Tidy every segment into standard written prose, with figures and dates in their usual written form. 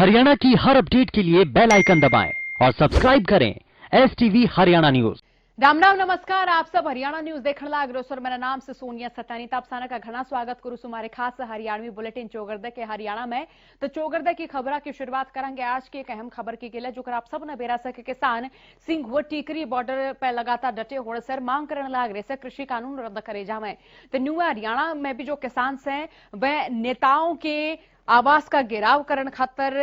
हरियाणा की हर अपडेट के लिए बेल आइकन दबाएं और सब्सक्राइब करें STV हरियाणा न्यूज। राम राम नमस्कार, आप सब हरियाणा न्यूज देखने लाग रहे हो सर। मेरा नाम से सोनिया सटानी तापसाना का घना स्वागत करूं हमारे खास हरियाणवी बुलेटिन चौगरदे के हरियाणा में। तो चौगरदे की खबर की शुरुआत करेंगे आज की एक अहम खबर की गिले जो आप सब ने बेरा से किसान सिंह व टीकरी बॉर्डर पर लगातार डटे होने सर मांग करने लाग रहे से कृषि कानून रद्द करे जावे। तो न्यू हरियाणा में भी जो किसान हैं वह नेताओं के आवास का घेराव करने खातर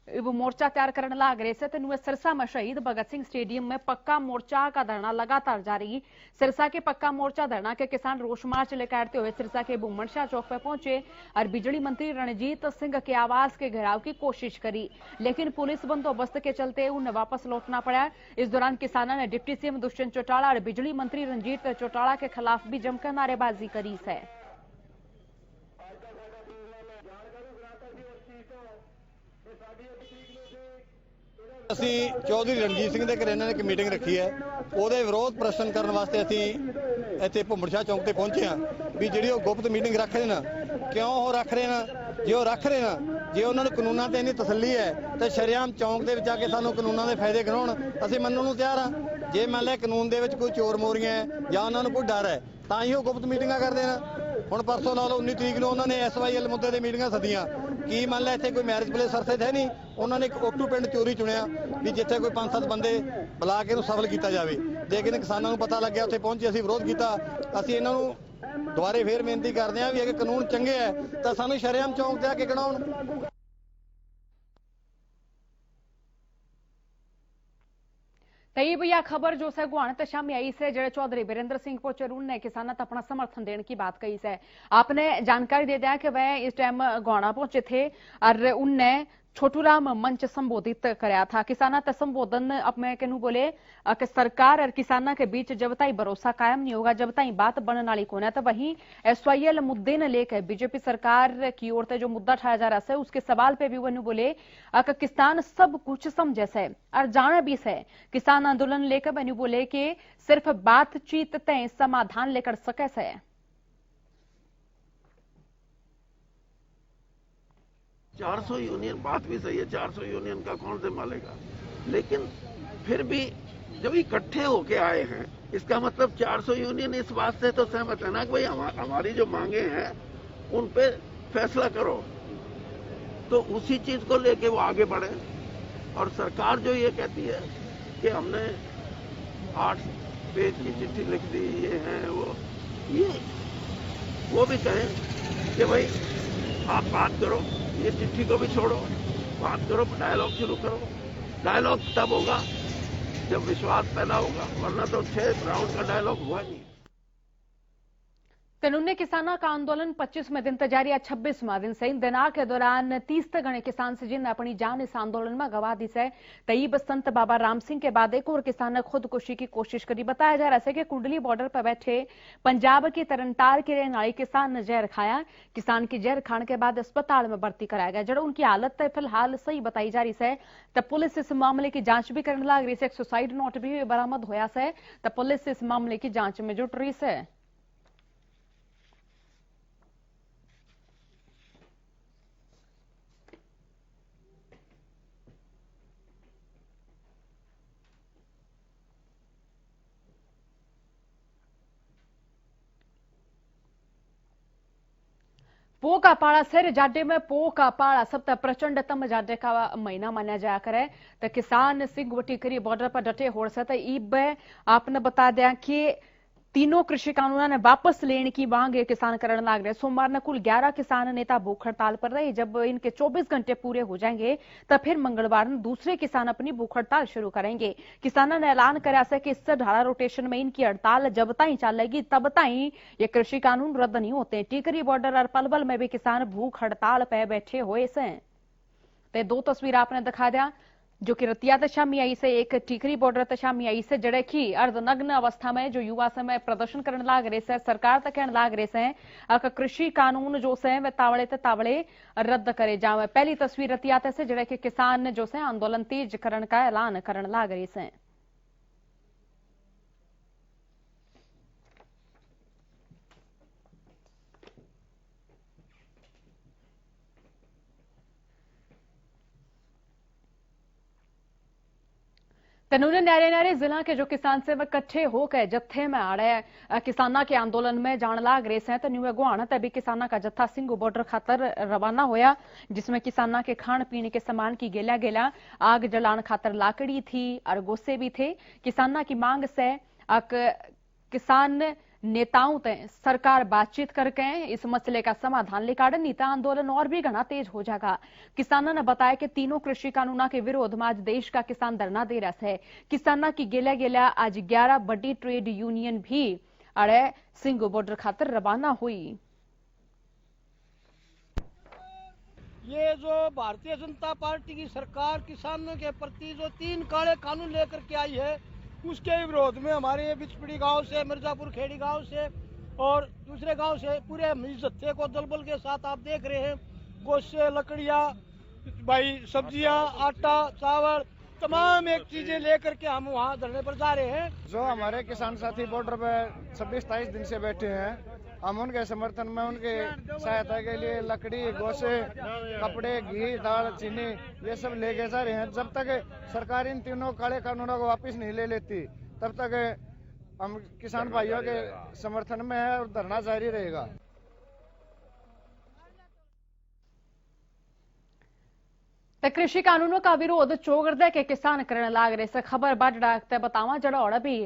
वो मोर्चा तैयार करने लाग रहे से। तो सिरसा में शहीद भगत सिंह स्टेडियम में पक्का मोर्चा का धरना लगातार जारी। सिरसा के पक्का मोर्चा धरना के किसान रोष मार्च लेकर आते हुए सिरसा के बुमनशाह चौक पर पहुंचे और बिजली मंत्री रणजीत सिंह के आवास के घेराव की कोशिश करी, लेकिन पुलिस बंदोबस्त के चलते उन्हें वापस लौटना पड़ा। इस दौरान किसानों ने डिप्टी सीएम दुष्यंत चौटाला और बिजली मंत्री रणजीत चौटाला के खिलाफ भी जमकर नारेबाजी करी है। ਅਸੀਂ ਚੌਧਰੀ ਰਣਜੀਤ ਸਿੰਘ ਦੇ ਘਰੇ ਇਹਨਾਂ ਨੇ ਇੱਕ ਮੀਟਿੰਗ ਰੱਖੀ ਹੈ, ਉਹਦੇ ਵਿਰੋਧ ਪ੍ਰਦਰਸ਼ਨ ਕਰਨ ਵਾਸਤੇ ਅਸੀਂ ਇੱਥੇ ਭੁੰਮਣਸ਼ਾਹ ਚੌਂਕ ਤੇ ਪਹੁੰਚੇ ਹਾਂ ਵੀ ਜਿਹੜੀ ਉਹ ਗੁਪਤ ਮੀਟਿੰਗ ਰੱਖ ਰਹੇ ਨਾ, ਕਿਉਂ ਉਹ ਰੱਖ ਰਹੇ ਨਾ, ਜੇ ਉਹ ਰੱਖ ਰਹੇ ਨਾ, ਜੇ ਉਹਨਾਂ ਨੂੰ ਕਾਨੂੰਨਾਂ ਤੇ ਇੰਨੀ ਤਸੱਲੀ ਹੈ ਤੇ ਸ਼ਰੇਆਮ ਚੌਂਕ ਦੇ ਵਿੱਚ ਆ ਕੇ ਸਾਨੂੰ ਕਾਨੂੰਨਾਂ ਦੇ ਫਾਇਦੇ ਗਿਣਾਉਣ, ਅਸੀਂ ਮੰਨਣ ਨੂੰ ਤਿਆਰ ਹਾਂ। ਜੇ ਮੰਨ ਲਿਆ ਕਾਨੂੰਨ ਦੇ ਵਿੱਚ ਕੋਈ ਚੋਰ ਮੋਰੀਆਂ ਹੈ ਜਾਂ ਉਹਨਾਂ ਨੂੰ ਕੋਈ ਡਰ ਹੈ ਤਾਂ ਹੀ ਉਹ ਗੁਪਤ ਮੀਟਿੰਗਾਂ ਕਰਦੇ ਨੇ। ਹੁਣ ਪਰਸੋਂ ਲਾ ਲਓ 19 ਤਰੀਕ ਨੂੰ ਉਹਨਾਂ ਨੇ SYL ਮੁੱਦੇ ਤੇ ਮੀਟਿੰਗਾਂ ਸੱਦੀਆਂ, ਕੀ ਮੰਨ ਲਿਆ ਇੱਥੇ ਕੋਈ ਮੈਰਿਜ ਪਲੇਸ ਸਰਸੇ ਹੈ ਨਹੀਂ, ਉਹਨਾਂ ਨੇ ਇੱਕ ਓਟੂ ਪਿੰਡ ਚੋਰੀ ਚੁਣਿਆ ਵੀ ਜਿੱਥੇ ਕੋਈ 5-7 ਬੰਦੇ ਬੁਲਾ ਕੇ ਇਹਨੂੰ ਸਫਲ ਕੀਤਾ ਜਾਵੇ। ਲੇਕਿਨ ਕਿਸਾਨਾਂ ਨੂੰ ਪਤਾ ਲੱਗਿਆ, ਉੱਥੇ ਪਹੁੰਚੇ, ਅਸੀਂ ਵਿਰੋਧ ਕੀਤਾ। ਅਸੀਂ ਇਹਨਾਂ ਨੂੰ ਦੁਬਾਰੇ ਫੇਰ ਬੇਨਤੀ ਕਰਦੇ ਹਾਂ ਵੀ ਅਗਰ ਕਾਨੂੰਨ ਚੰਗੇ ਹੈ ਤਾਂ ਸਾਨੂੰ ਸ਼ਰੇਆਮ ਚੌਂਕ ਤੇ ਆ ਕੇ ਗਿਣਾਉਣ। तई भैया खबर जो है गुआण तो शामी आई से जड़े चौधरी बीरेंद्र सिंह पोचरून ने किसानों को अपना समर्थन देने की बात कही है। आपने जानकारी दे दिया कि वह इस टाइम गुआणा पहुंचे थे और उनने छोटूराम मंच संबोधित कराया था। किसाना का संबोधन अब मैं कहूं बोले कि सरकार और किसाना के बीच जब तक भरोसा कायम नहीं होगा, जब तक बात बनने वाली कौन है। तो वहीं SYL मुद्दे ने लेकर बीजेपी सरकार की ओर से जो मुद्दा उठाया जा रहा है उसके सवाल पे भी वह बोले कि किसान सब कुछ समझे से और जाने भी से। किसान आंदोलन लेकर वह बोले कि सिर्फ बातचीत तय समाधान लेकर सके से। 400 यूनियन बात भी सही है, 400 यूनियन का कौन संभालेगा, लेकिन फिर भी जब इकट्ठे होके आए हैं इसका मतलब 400 यूनियन इस बात से तो सहमत है ना कि भाई हमारी जो मांगे हैं उन पे फैसला करो, तो उसी चीज को लेके वो आगे बढ़े। और सरकार जो ये कहती है कि हमने 8 पेज की चिट्ठी लिख दी, ये है वो भी कहें कि भाई आप बात करो, ये चिट्ठी को भी छोड़ो, बात करो, डायलॉग शुरू करो। डायलॉग तब होगा जब विश्वास पैदा होगा, वरना तो 6 राउंड का डायलॉग हुआ नहीं। कानूनी किसानों का आंदोलन 25वें दिन जारी है, 26वां दिन से इन दिनों के दौरान 30 गणे किसान से जिन अपनी जान इस आंदोलन में गवा दी है। तईब संत बाबा राम सिंह के बाद एक और किसान ने खुदकुशी की कोशिश करी। बताया जा रहा है कि कुंडली बॉर्डर पर बैठे पंजाब के तरनतार के रहने वाले किसान ने जहर खाया। किसान की जहर खाने के बाद अस्पताल में भर्ती कराया गया, जड़ उनकी हालत फिलहाल सही बताई जा रही है। तब पुलिस इस मामले की जांच भी करने लग रही है। एक सुसाइड नोट भी बरामद होया है, तब पुलिस इस मामले की जांच में जुट रही है। पो का पाड़ा सिर जाडे में पो का पाड़ा सब तक प्रचंडतम जाडे का महीना माना जाया करे। तो किसान सिंह व टीकरी बॉर्डर पर डटे हो सकते। ईब आपने बता दिया कि तीनों कृषि कानूनों ने वापस लेने की मांग किसान करने लग रहे। सोमवार ने कुल 11 किसान नेता भूख हड़ताल पर रहे। जब इनके 24 घंटे पूरे हो जाएंगे तब फिर मंगलवार में दूसरे किसान अपनी भूख हड़ताल शुरू करेंगे। किसानों ने ऐलान कराया है कि इससे धारा रोटेशन में इनकी हड़ताल जब तक चलेगी तब तक ये कृषि कानून रद्द नहीं होते। टीकरी बॉर्डर और पलवल में भी किसान भूख हड़ताल पर बैठे हुए से। तो 2 तस्वीर आपने दिखा दिया जो कि रतिया शामी आई से, एक टीकरी बॉर्डर शामी आई से जड़े की अर्धनग्न अवस्था में जो युवा समय प्रदर्शन करने लाग रहे से। सरकार तक कहने लाग रहे से कृषि कानून जो से वे तावड़े रद्द करे जावे। पहली तस्वीर रतिया से जड़े के किसान जो से आंदोलन तेज करने का ऐलान करने लाग रहे से। तनूने न्यारे न्यारे जिला के जो किसान सेवक इकट्ठे होकर जत्थे में आ रहे किसाना के आंदोलन में जान लाग रहे हैं। न्यू गुआना तभी किसाना का जत्था सिंगू बॉर्डर खातर रवाना होया, जिसमें किसाना के खान पीने के सामान की गेला गेला आग जलान खातर लाकड़ी थी और गोसे भी थे। किसाना की मांग से किसान नेताओं ते सरकार बातचीत करके इस मसले का समाधान निकाले, नीता आंदोलन और भी घना तेज हो जाएगा। किसानों ने बताया कि तीनों कृषि कानूनों के विरोध में आज देश का किसान धरना दे रहा है। किसाना की गेला गेला आज 11 बड़ी ट्रेड यूनियन भी अड़े सिंगू बॉर्डर खातर रवाना हुई। ये जो भारतीय जनता पार्टी की सरकार किसानों के प्रति जो 3 काले कानून लेकर के आई है, उसके विरोध में हमारे बिचपड़ी गांव से, मिर्जापुर खेड़ी गांव से और दूसरे गांव से पूरे जत्थे को दलबल के साथ आप देख रहे हैं। गोश्ते, लकड़ियां, भाई सब्जियां, आटा, चावल, तमाम एक चीजें लेकर के हम वहां धरने पर जा रहे हैं। जो हमारे किसान साथी बॉर्डर पे 26-27 दिन से बैठे हैं, हम उनके समर्थन में उनके सहायता के लिए लकड़ी, गोसे, कपड़े, घी, दाल, चीनी ये सब लेके जा रहे हैं। जब तक सरकार इन तीनों काले कानूनों को वापस नहीं ले लेती, तब तक हम किसान भाइयों के समर्थन में है और धरना जारी रहेगा। कृषि कानूनों का विरोध चोगरदे के किसान करने लाग रहे से खबर बढ़ बतावा जड़ा और भी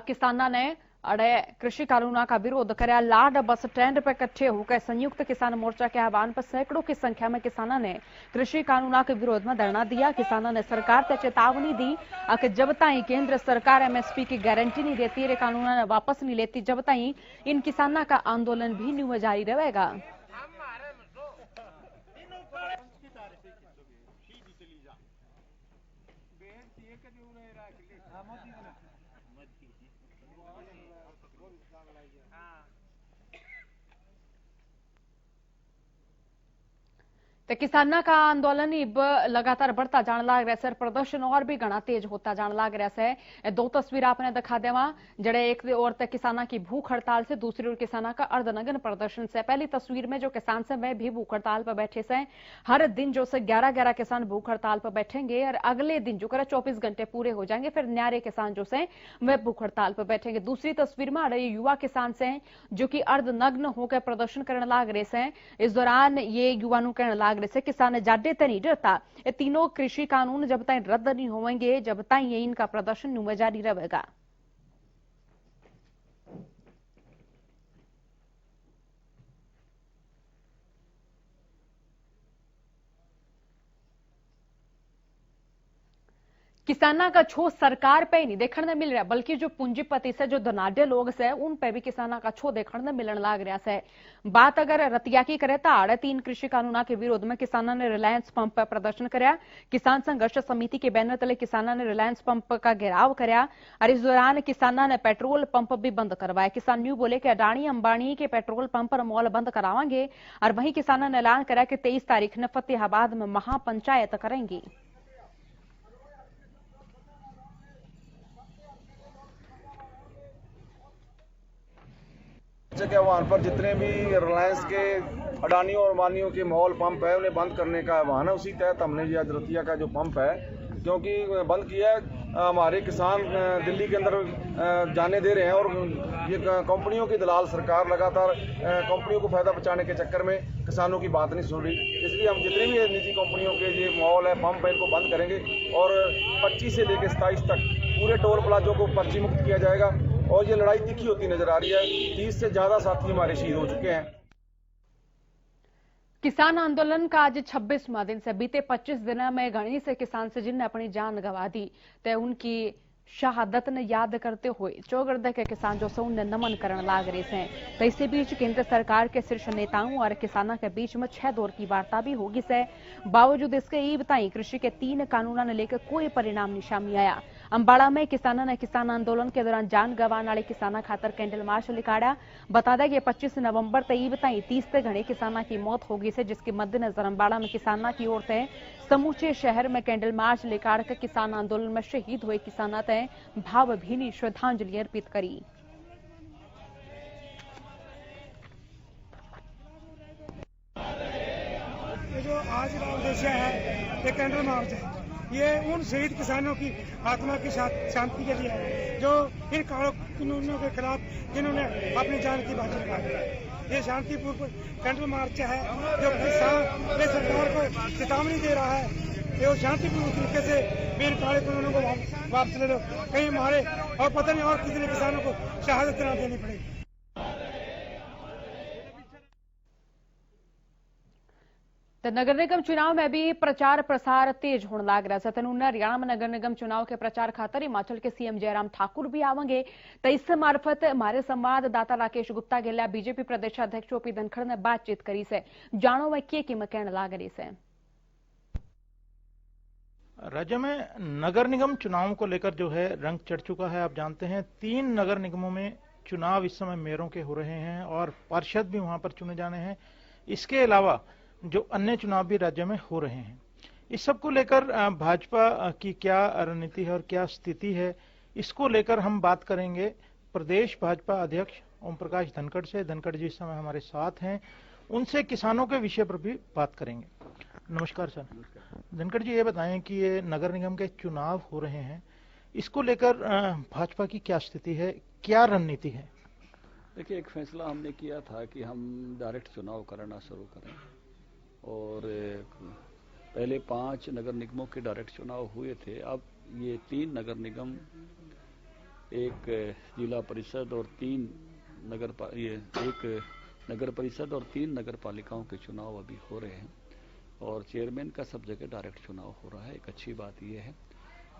किसाना ने अड़े कृषि कानूनों का विरोध कराया। लाड बस स्टैंड पर इकट्ठे होकर संयुक्त किसान मोर्चा के आह्वान पर सैकड़ों की संख्या में किसानों ने कृषि कानूनों के विरोध में धरना दिया। किसानों ने सरकार से चेतावनी दी कि जब तक केंद्र सरकार एमएसपी की गारंटी नहीं देती, ये कानून वापस नहीं लेती, जब तक इन किसानों का आंदोलन भी न्यू जारी रहेगा। तो किसाना का आंदोलन इब लगातार बढ़ता जान लाग रहा है। प्रदर्शन और भी घना तेज होता जान लाग रहा है। 2 तस्वीर आपने दिखा देवा, जड़े एक ओर तक किसाना की भूख हड़ताल से, दूसरी ओर किसाना का अर्धनग्न प्रदर्शन से। पहली तस्वीर में जो किसान से वे भी भूख हड़ताल पर बैठे से, हर दिन जो से 11 किसान भूख हड़ताल पर बैठेंगे और अगले दिन जो कर 24 घंटे पूरे हो जाएंगे, फिर न्यारे किसान जो से वे भूख हड़ताल पर बैठेंगे। दूसरी तस्वीर में अड़े युवा किसान से जो कि अर्धनग्न होकर प्रदर्शन करने लाग रहे से। इस दौरान ये युवा कहने लाग से किसान जाडे ते नहीं डरता, ये तीनों कृषि कानून जब तक रद्द नहीं होंगे, जब तक ये इनका प्रदर्शन जारी रहेगा। किसाना का छो सरकार पे ही नहीं देखने मिल रहा, बल्कि जो पूंजीपति से, जो धनाढ़ लोग से, उन पे भी किसाना का छो देखने मिलने लाग रहा है। बात अगर रतिया की करे तो आड़े 3 कृषि कानूनों के विरोध में किसानों ने रिलायंस पंप पर प्रदर्शन कराया। किसान संघर्ष समिति के बैनर तले किसानों ने रिलायंस पंप का घेराव कराया और इस दौरान किसानों ने पेट्रोल पंप भी बंद करवाया। किसान यूं बोले कि अडानी अंबानी के पेट्रोल पंप पर मॉल बंद करावांगे और वहीं किसानों ने ऐलान कराया कि 23 तारीख ने फतेहाबाद में महापंचायत करेंगी। के आह्वान पर जितने भी रिलायंस के, अडानी और अंबानियों के मॉल पंप है, उन्हें बंद करने का आह्वान है। उसी तहत हमने ये आज रतिया का जो पंप है, क्योंकि बंद किया है, हमारे किसान दिल्ली के अंदर जाने दे रहे हैं और ये कंपनियों की दलाल सरकार लगातार कंपनियों को फायदा पहुंचाने के चक्कर में किसानों की बात नहीं सुन रही। इसलिए हम जितने भी निजी कंपनियों के ये मॉल है, पंप है, इनको बंद करेंगे और 25 से लेकर 27 तक पूरे टोल प्लाजों को पर्ची मुक्त किया जाएगा। और ये लड़ाई तीखी होती नजर आ रही है। 30 से ज्यादा साथी हमारे शहीद हो चुके हैं। किसान आंदोलन का आज 26वां दिन से बीते 25 दिनों में घणी से किसान से जिनने अपनी जान गंवा दी, तो उनकी शहादत ने याद करते हुए चौगरदे के किसान जो से उन्हें नमन करने लाग रहे हैं। तो इसी बीच केंद्र सरकार के शीर्ष नेताओं और किसानों के बीच में 6 दौर की वार्ता भी होगी से। बावजूद इसके ये बताई कृषि के 3 कानूनों ने लेकर कोई परिणाम नहीं सामने आया। अंबाड़ा में किसानों ने किसान आंदोलन के दौरान जान गंवाने वाले किसानों खातर कैंडल मार्च निकाला। बता दें कि 25 नवंबर तक ये बताई 30 से घने किसानों की मौत होगी से, जिसके मद्देनजर अंबाड़ा में किसानों की ओर से समूचे शहर में कैंडल मार्च निकाल कर किसान आंदोलन में शहीद हुए किसानों तय भावभीनी श्रद्धांजलि अर्पित करी। जो आज का उद्देश्य है, ये कैंडल मार्च है। ये उन शहीद किसानों की आत्मा की शांति के लिए है जो इन कानूनों के खिलाफ जिन्होंने अपनी जान की बाजी लगा दी। ये शांतिपूर्ण कैंडल मार्च है जो किसान ये सरकार को चेतावनी दे रहा है कि वो शांतिपूर्ण तरीके से इन काले कानूनों को वापस ले लो, कहीं हमारे और पता नहीं और कितने किसानों को शहादत ना देनी पड़ेगी। तो नगर निगम चुनाव में भी प्रचार प्रसार तेज होने लग रहा है। तनु हरियाणा में नगर निगम चुनाव के प्रचार खातर हिमाचल के सीएम जयराम ठाकुर भी आवेंगे। तो इस मार्फत हमारे संवाददाता राकेश गुप्ता गेल्या बीजेपी प्रदेश अध्यक्ष ओपी धनखड़ ने बातचीत करी से, जानो वह के कहने लग रही से। राज्य में नगर निगम चुनाव को लेकर जो है रंग चढ़ चुका है। आप जानते हैं 3 नगर निगमों में चुनाव इस समय मेयरों के हो रहे हैं और पार्षद भी वहां पर चुने जाने हैं। इसके अलावा जो अन्य चुनाव भी राज्य में हो रहे हैं। इस सब को लेकर भाजपा की क्या रणनीति है और क्या स्थिति है, इसको लेकर हम बात करेंगे प्रदेश भाजपा अध्यक्ष ओम प्रकाश धनखड़ से। धनखड़ जी इस समय हमारे साथ हैं, उनसे किसानों के विषय पर भी बात करेंगे। नमस्कार सर। धनखड़ जी ये बताएं कि ये नगर निगम के चुनाव हो रहे हैं, इसको लेकर भाजपा की क्या स्थिति है, क्या रणनीति है? देखिए, एक फैसला हमने किया था कि हम डायरेक्ट चुनाव कराना शुरू करें और पहले 5 नगर निगमों के डायरेक्ट चुनाव हुए थे। अब ये 3 नगर निगम, एक जिला परिषद और 3 नगर परिषद और 3 नगर पालिकाओं के चुनाव अभी हो रहे हैं और चेयरमैन का सब जगह डायरेक्ट चुनाव हो रहा है। एक अच्छी बात यह है,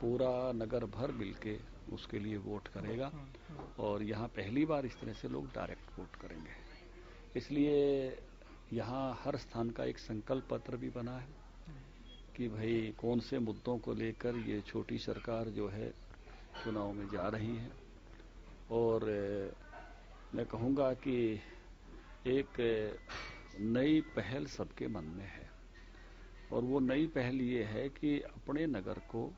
पूरा नगर भर मिलके उसके लिए वोट करेगा और यहाँ पहली बार इस तरह से लोग डायरेक्ट वोट करेंगे। इसलिए यहाँ हर स्थान का एक संकल्प पत्र भी बना है कि भाई कौन से मुद्दों को लेकर ये छोटी सरकार जो है चुनाव में जा रही है। और मैं कहूँगा कि एक नई पहल सबके मन में है और वो नई पहल ये है कि अपने नगर को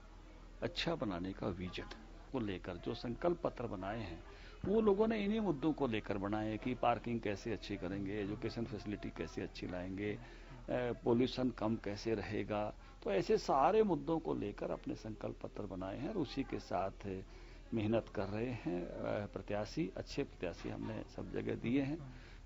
अच्छा बनाने का विजन को लेकर जो संकल्प पत्र बनाए हैं वो लोगों ने इन्हीं मुद्दों को लेकर बनाए कि पार्किंग कैसे अच्छी करेंगे, एजुकेशन फैसिलिटी कैसे अच्छी लाएंगे, पोल्यूशन कम कैसे रहेगा। तो ऐसे सारे मुद्दों को लेकर अपने संकल्प पत्र बनाए हैं और उसी के साथ मेहनत कर रहे हैं। प्रत्याशी, अच्छे प्रत्याशी हमने सब जगह दिए हैं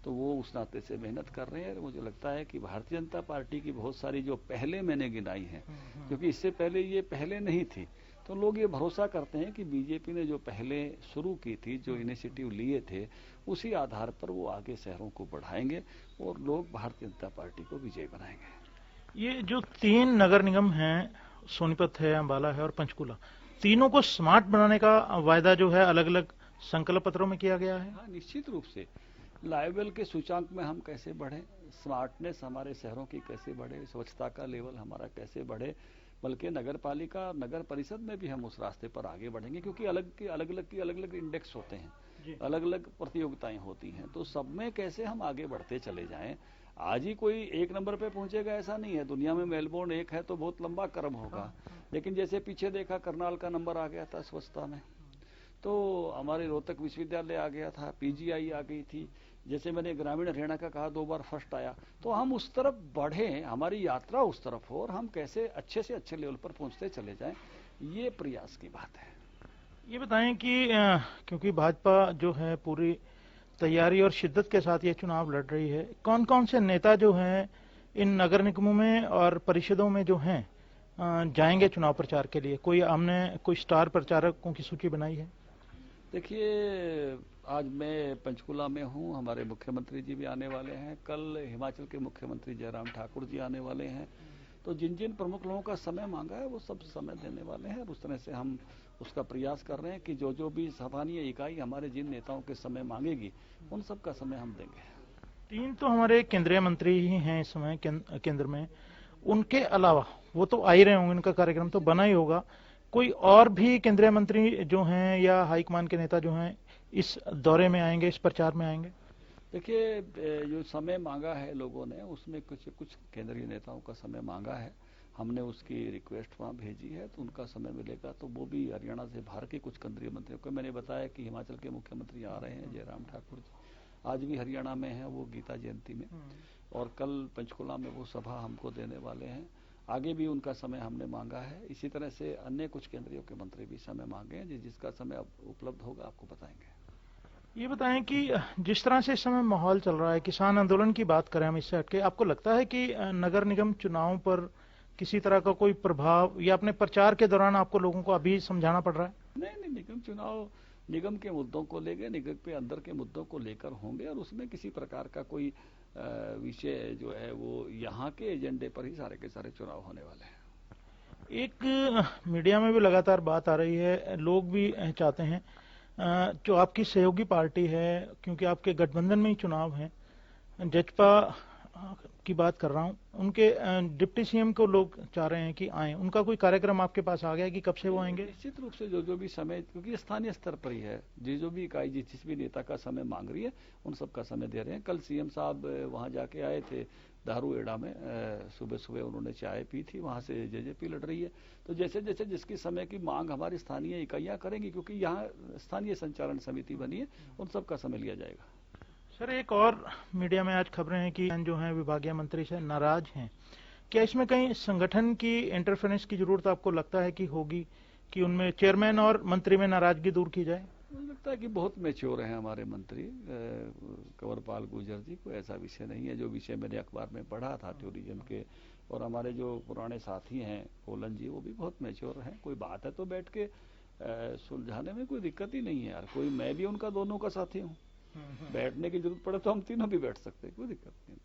तो वो उस नाते से मेहनत कर रहे हैं। और मुझे लगता है कि भारतीय जनता पार्टी की बहुत सारी जो पहले मैंने गिनाई हैं, क्योंकि इससे पहले ये पहले नहीं थी, तो लोग ये भरोसा करते हैं कि बीजेपी ने जो पहले शुरू की थी, जो इनिशिएटिव लिए थे, उसी आधार पर वो आगे शहरों को बढ़ाएंगे और लोग भारतीय जनता पार्टी को विजयी बनाएंगे। ये जो 3 नगर निगम हैं, सोनीपत है, अंबाला है और पंचकूला, तीनों को स्मार्ट बनाने का वायदा जो है अलग अलग संकल्प पत्रों में किया गया है। हाँ, निश्चित रूप से लाइवल के सूचांक में हम कैसे बढ़े, स्मार्टनेस हमारे शहरों की कैसे बढ़े, स्वच्छता का लेवल हमारा कैसे बढ़े, बल्कि नगर पालिका, नगर परिषद में भी हम उस रास्ते पर आगे बढ़ेंगे। क्योंकि अलग अलग इंडेक्स होते हैं, अलग अलग प्रतियोगिताएं होती हैं, तो सब में कैसे हम आगे बढ़ते चले जाएं। आज ही कोई 1 नंबर पे पहुंचेगा ऐसा नहीं है। दुनिया में मेलबोर्न 1 है तो बहुत लंबा क्रम होगा, लेकिन जैसे पीछे देखा करनाल का नंबर आ गया था स्वच्छता में, तो हमारे रोहतक विश्वविद्यालय आ गया था, पीजीआई आ गई थी, जैसे मैंने ग्रामीण हरियाणा का कहा 2 बार फर्स्ट आया। तो हम उस तरफ बढ़े, हमारी यात्रा उस तरफ हो और हम कैसे अच्छे से अच्छे लेवल पर पहुंचते चले जाएं, ये प्रयास की बात है। ये बताएं कि क्योंकि भाजपा जो है पूरी तैयारी और शिद्दत के साथ ये चुनाव लड़ रही है, कौन कौन से नेता जो हैं इन नगर निगमों में और परिषदों में जो हैं जाएंगे चुनाव प्रचार के लिए? हमने कोई स्टार प्रचारकों की सूची बनाई है? देखिए, आज मैं पंचकूला में हूं, हमारे मुख्यमंत्री जी भी आने वाले हैं, कल हिमाचल के मुख्यमंत्री जयराम ठाकुर जी आने वाले हैं। तो जिन जिन प्रमुख लोगों का समय मांगा है वो सब समय देने वाले हैं और उस तरह से हम उसका प्रयास कर रहे हैं कि जो भी स्थानीय इकाई हमारे जिन नेताओं के समय मांगेगी उन सब का समय हम देंगे। 3 तो हमारे केंद्रीय मंत्री ही हैं इस समय केंद्र में, उनके अलावा वो तो आ ही रहे होंगे, उनका कार्यक्रम तो बना ही होगा। कोई और भी केंद्रीय मंत्री जो हैं या हाईकमान के नेता जो हैं इस दौरे में आएंगे, इस प्रचार में आएंगे? देखिए, जो समय मांगा है लोगों ने उसमें कुछ केंद्रीय नेताओं का समय मांगा है, हमने उसकी रिक्वेस्ट वहाँ भेजी है, तो उनका समय मिलेगा तो वो भी हरियाणा से बाहर के कुछ केंद्रीय मंत्रियों को, मैंने बताया कि हिमाचल के मुख्यमंत्री आ रहे हैं जयराम ठाकुर जी, आज भी हरियाणा में है वो गीता जयंती में, और कल पंचकुला में वो सभा हमको देने वाले हैं। आगे भी उनका समय हमने मांगा है। इसी तरह से अन्य कुछ केंद्रीय के मंत्री भी समय मांगे हैं, जिसका समय अब उपलब्ध होगा आपको बताएंगे। ये बताएं कि जिस तरह से इस समय माहौल चल रहा है, किसान आंदोलन की बात करें हम इससे हटके, आपको लगता है कि नगर निगम चुनाव पर किसी तरह का कोई प्रभाव या अपने प्रचार के दौरान आपको लोगों को अभी समझाना पड़ रहा है? नहीं, निगम चुनाव निगम के मुद्दों को लेकर, निगम के अंदर के मुद्दों को लेकर होंगे और उसमें किसी प्रकार का कोई विषय जो है वो यहाँ के एजेंडे पर ही सारे के सारे चुनाव होने वाले हैं। एक मीडिया में भी लगातार बात आ रही है, लोग भी चाहते हैं, जो आपकी सहयोगी पार्टी है, क्योंकि आपके गठबंधन में ही चुनाव है, जजपा की बात कर रहा हूं, उनके डिप्टी सीएम को लोग चाह रहे हैं कि आए, उनका कोई कार्यक्रम आपके पास आ गया कि कब से वो आएंगे? निश्चित रूप से जो भी समय, क्योंकि स्थानीय स्तर पर ही है, जो भी इकाई जिस भी नेता का समय मांग रही है उन सबका समय दे रहे हैं। कल सीएम साहब वहां जाके आए थे दारू एड़ा में, सुबह सुबह उन्होंने चाय पी थी, वहां से जेजेपी लड़ रही है। तो जैसे जैसे जिसकी समय की मांग हमारी स्थानीय इकाइयां करेंगी, क्योंकि यहाँ स्थानीय संचालन समिति बनी है, उन सबका समय लिया जाएगा। सर, एक और मीडिया में आज खबरें हैं कि जो है विभागीय मंत्री से नाराज हैं, क्या इसमें कहीं संगठन की इंटरफेरेंस की जरूरत आपको लगता है कि होगी, कि उनमें चेयरमैन और मंत्री में नाराजगी दूर की जाए? मुझे लगता है कि बहुत मैच्योर हैं हमारे मंत्री कंवरपाल गुर्जर जी, कोई ऐसा विषय नहीं है। जो विषय मैंने अखबार में पढ़ा था टूरिज्म के, और हमारे जो पुराने साथी हैं कोलन जी, वो भी बहुत मैच्योर हैं। कोई बात है तो बैठ के सुलझाने में कोई दिक्कत ही नहीं है यार। कोई, मैं भी उनका दोनों का साथी हूँ, बैठने की जरूरत पड़े तो हम तीनों भी बैठ सकते हैं, कोई दिक्कत नहीं।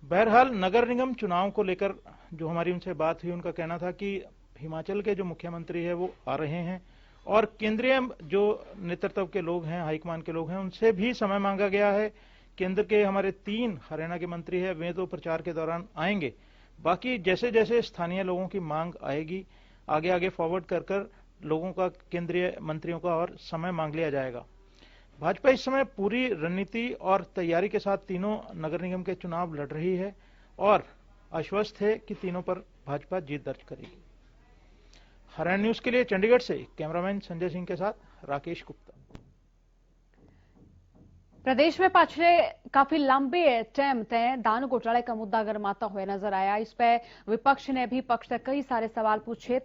बहरहाल नगर निगम चुनाव को लेकर जो हमारी उनसे बात हुई, उनका कहना था कि हिमाचल के जो मुख्यमंत्री है वो आ रहे हैं और केंद्रीय जो नेतृत्व के लोग हैं, हाईकमान के लोग हैं, उनसे भी समय मांगा गया है। केंद्र के हमारे 3 हरियाणा के मंत्री हैं, वे तो प्रचार के दौरान आएंगे। बाकी जैसे जैसे स्थानीय लोगों की मांग आएगी, आगे आगे फॉरवर्ड कर कर लोगों का, केंद्रीय मंत्रियों का और समय मांग लिया जाएगा। भाजपा इस समय पूरी रणनीति और तैयारी के साथ तीनों नगर निगम के चुनाव लड़ रही है और आश्वस्त है कि तीनों पर भाजपा जीत दर्ज करेगी। हरियाणा न्यूज के लिए चंडीगढ़ से कैमरामैन संजय सिंह के साथ राकेश गुप्ता। प्रदेश में पिछले काफी लंबे टाइम तय दान घोटाले का मुद्दा गरमाता हुआ नजर आया। इस पर विपक्ष ने भी पक्ष से कई सारे सवाल पूछे।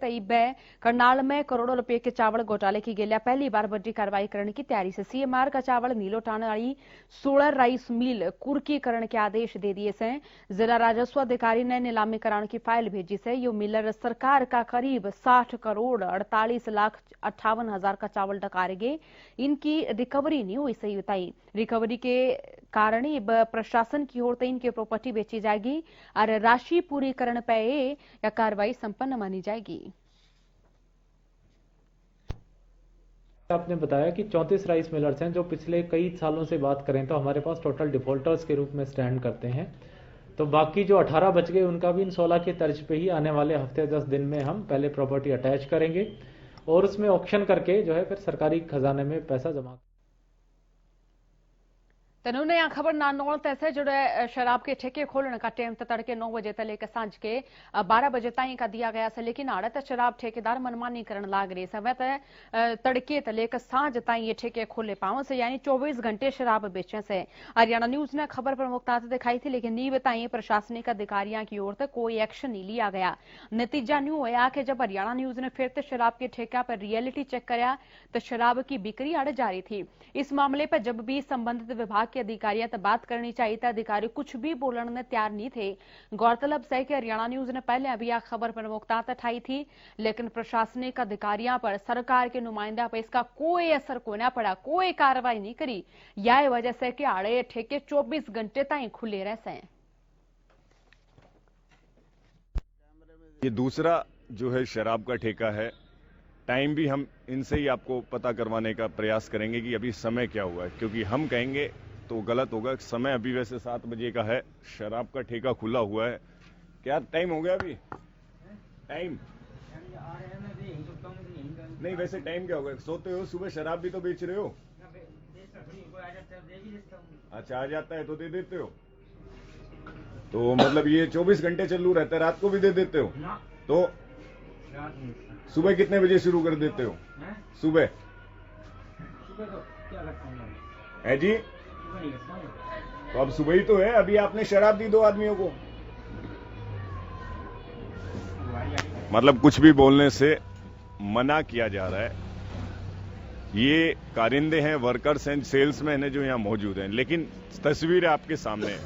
करनाल में करोड़ों रुपए के चावल घोटाले की गेलिया पहली बार बड़ी कार्रवाई करने की तैयारी से सीएमआर का चावल नीलोटान वाली 16 राइस मिल कुर्कीकरण के आदेश दे दिए से। जिला राजस्व अधिकारी ने नीलामी कराने की फाइल भेजी से। यो मिलर सरकार का करीब 60 करोड़ 48,58,000 का चावल डकारेंगे। इनकी रिकवरी नहीं हुई, सही बताई। रिकवरी के कारण प्रशासन की ओर से इनकी प्रॉपर्टी बेची जाएगी और राशि पूरी करने पर यह कार्रवाई संपन्न मानी जाएगी। आपने बताया कि 34 राइस मिलर्स हैं जो पिछले कई सालों से बात करें तो हमारे पास टोटल डिफॉल्टर्स के रूप में स्टैंड करते हैं। तो बाकी जो 18 बच गए उनका भी इन 16 की तर्ज पे ही आने वाले हफ्ते 10 दिन में हम पहले प्रॉपर्टी अटैच करेंगे और उसमें ऑक्शन करके जो है फिर सरकारी खजाने में पैसा जमा। तनुने यहाँ खबर नानौल तैसे जुड़े शराब के ठेके खोलने का टाइम तड़के 9 बजे तक लेकर सांझ के 12 बजे ताई का दिया गया से, लेकिन आड़े तक शराब ठेकेदार मनमानी करने लाग रही समय तड़के लेकर सांझ ताई ये ठेके खोले पाओ से, यानी 24 घंटे शराब बेचने से। हरियाणा न्यूज ने खबर प्रमुखता से दिखाई थी, लेकिन नी बताई प्रशासनिक अधिकारियों की ओर से कोई एक्शन नहीं लिया गया। नतीजा न्यू होया कि जब हरियाणा न्यूज ने फिर से शराब के ठेका पर रियलिटी चेक कराया तो शराब की बिक्री आड़ जारी थी। इस मामले पर जब भी संबंधित विभाग के अधिकारियों से बात करनी चाहिए था, अधिकारी कुछ भी बोलने में तैयार नहीं थे। गौरतलब है कि हरियाणा न्यूज ने पहले अभी यह खबर प्रमुखता से उठाई थी, लेकिन प्रशासनिक अधिकारियों पर, सरकार के नुमाइंदा पर इसका कोई असर को ना पड़ा, कोई कार्रवाई नहीं करी। यह वजह से कि आड़े ठेके 24 घंटे तक खुले रह से। ये दूसरा जो है शराब का ठेका है। टाइम भी हम इनसे ही आपको पता करवाने का प्रयास करेंगे कि अभी समय क्या हुआ है, क्योंकि हम कहेंगे तो गलत होगा। समय अभी वैसे 7 बजे का है, शराब का ठेका खुला हुआ है। क्या टाइम हो गया अभी? टाइम नहीं, वैसे टाइम क्या होगा? सोते हो, सुबह शराब भी तो बेच रहे हो। अच्छा, आ जाता है तो दे देते हो, तो मतलब ये 24 घंटे चालू रहता है, रात को भी दे देते हो? तो सुबह कितने बजे शुरू कर देते हो? सुबह है जी, तो अब सुबह ही तो है। अभी आपने शराब दी 2 आदमियों को, मतलब कुछ भी बोलने से मना किया जा रहा है। ये कारिंदे हैं, वर्कर्स हैं, सेल्समैन हैं जो यहाँ मौजूद हैं, लेकिन तस्वीर आपके सामने है।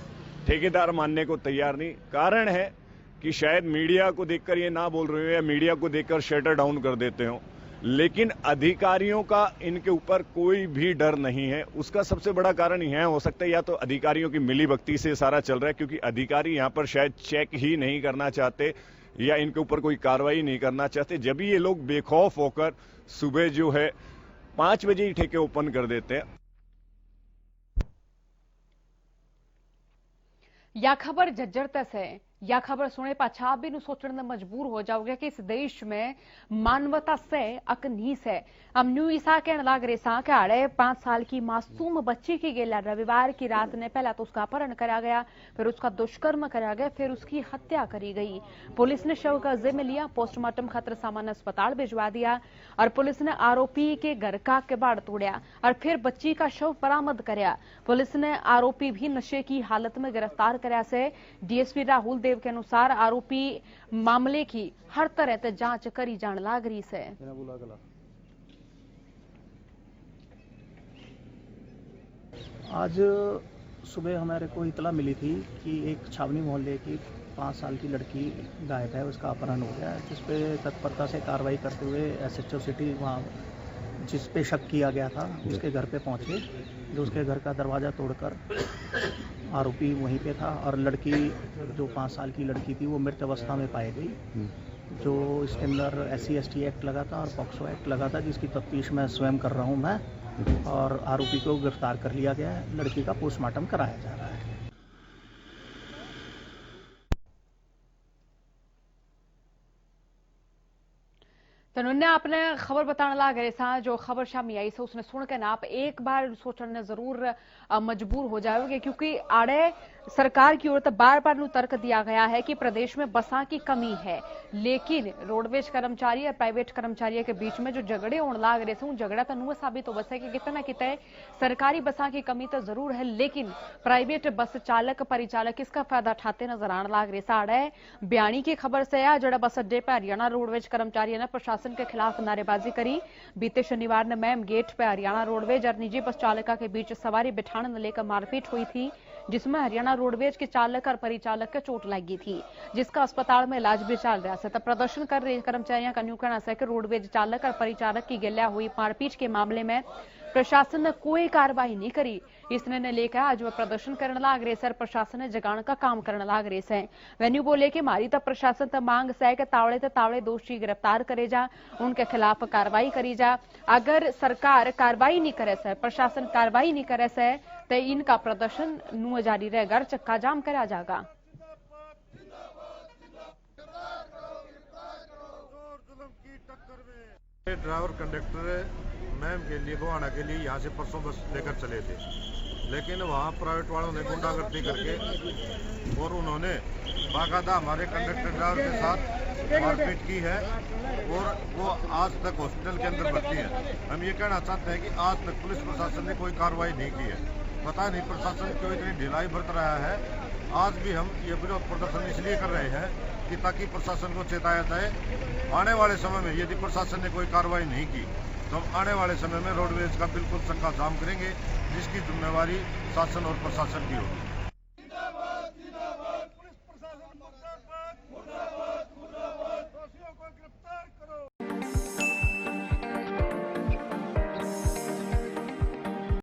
ठेकेदार मानने को तैयार नहीं। कारण है कि शायद मीडिया को देखकर ये ना बोल रहे हो या मीडिया को देखकर शटर डाउन कर देते हो, लेकिन अधिकारियों का इनके ऊपर कोई भी डर नहीं है। उसका सबसे बड़ा कारण यह हो सकता है या तो अधिकारियों की मिलीभगती से सारा चल रहा है, क्योंकि अधिकारी यहाँ पर शायद चेक ही नहीं करना चाहते या इनके ऊपर कोई कार्रवाई नहीं करना चाहते। जब ये लोग बेखौफ होकर सुबह जो है 5 बजे ही ठेके ओपन कर देते हैं। या खबर झज्जर तक है। या खबर सुने पाछा आप भी सोचने में मजबूर हो जाओगे कि इस देश में मानवता से अकनीस है। हम न्यू ईसा कहने लग रहे सा कि आड़े 5 साल की मासूम बच्ची की गेला रविवार की रात ने पहला तो उसका अपहरण करा गया, फिर उसका दुष्कर्म करा गया, फिर उसकी हत्या करी गई। पुलिस ने शव कब्जे में लिया, पोस्टमार्टम खातिर सामान्य अस्पताल भिजवा दिया और पुलिस ने आरोपी के घर का किवाड़ तोड़ा और फिर बच्ची का शव बरामद कराया। पुलिस ने आरोपी भी नशे की हालत में गिरफ्तार कराया से। डीएसपी राहुल देव के अनुसार आरोपी मामले की हर तरह से जांच करी जान लाग रही है। आज सुबह हमारे को इतला मिली थी कि एक छावनी मोहल्ले की 5 साल की लड़की गायब है, उसका अपहरण हो गया, जिस पे तत्परता से कार्रवाई करते हुए एसएचओ सिटी वहाँ जिस पे शक किया गया था उसके घर पे पहुंचे, जो उसके घर का दरवाज़ा तोड़कर आरोपी वहीं पे था और लड़की जो 5 साल की लड़की थी वो मृत अवस्था में पाई गई। जो इसके अंदर SC/ST एक्ट लगा था और पॉक्सो एक्ट लगा था, जिसकी तफ्तीश मैं स्वयं कर रहा हूँ मैं, और आरोपी को गिरफ्तार कर लिया गया है। लड़की का पोस्टमार्टम कराया जा रहा है। तो उन्होंने आपने खबर बताने लग रहे सा जो खबर शामी आई से उसने सुनकर ना आप एक बार सोचने जरूर मजबूर हो जाओगे, क्योंकि आड़े सरकार की ओर से बार बार तर्क दिया गया है कि प्रदेश में बसा की कमी है, लेकिन रोडवेज कर्मचारी और प्राइवेट कर्मचारियों के बीच में जो झगड़े होने लग रहे थे झगड़ा तो नुआ साबित हो बस है कि कितना ना कितना सरकारी बसा की कमी तो जरूर है, लेकिन प्राइवेट बस चालक परिचालक इसका फायदा उठाते नजर आने लग रहे। साढ़े बयानी की खबर से है जड़ा बस अड्डे पर हरियाणा रोडवेज कर्मचारियों ने प्रशासन के खिलाफ नारेबाजी करी। बीते शनिवार ने मैम गेट पर हरियाणा रोडवेज और निजी बस चालका के बीच सवारी बिठाने लेकर मारपीट हुई थी, जिसमें हरियाणा रोडवेज के चालक और परिचालक के चोट लगी थी, जिसका अस्पताल में इलाज भी चल रहा है। तब प्रदर्शन कर रहे कर्मचारियों का न्यू कहना है कि रोडवेज चालक और परिचालक की गिल्ला हुई मारपीट के मामले में प्रशासन ने कोई कार्रवाई नहीं करी। इस निर्णय लेकर आज वह प्रदर्शन करने लग रहे सर प्रशासन ने जगाने का काम करने लग रहे हैं। वेन्यू बोले कि हमारी तब प्रशासन तब मांग से कि तावड़े दोषी गिरफ्तार करे जा, उनके खिलाफ कार्रवाई करी जा। अगर सरकार कार्रवाई नहीं करे से, प्रशासन कार्रवाई नहीं करे से, तो इनका प्रदर्शन नुआ जारी रहेगा, चक्का जाम करा जाएगा। ड्राइवर कंडक्टर मैम के लिए गोहाना के लिए यहाँ से परसों बस लेकर चले थे, लेकिन वहाँ प्राइवेट वालों ने गुंडागर्दी करके और उन्होंने बाकायदा हमारे कंडक्टर ड्राइवर के साथ मारपीट की है और वो आज तक हॉस्पिटल के अंदर भर्ती है। हम ये कहना चाहते हैं कि आज तक पुलिस प्रशासन ने कोई कार्रवाई नहीं की है। पता नहीं प्रशासन क्यों इतनी ढिलाई बरत रहा है। आज भी हम ये विरोध प्रदर्शन इसलिए कर रहे हैं कि ताकि प्रशासन को चेताया जाए। आने वाले समय में यदि प्रशासन ने कोई कार्रवाई नहीं की तो हम आने वाले समय में रोडवेज का बिल्कुल चक्का जाम करेंगे, जिसकी जिम्मेवारी शासन और प्रशासन की होगी।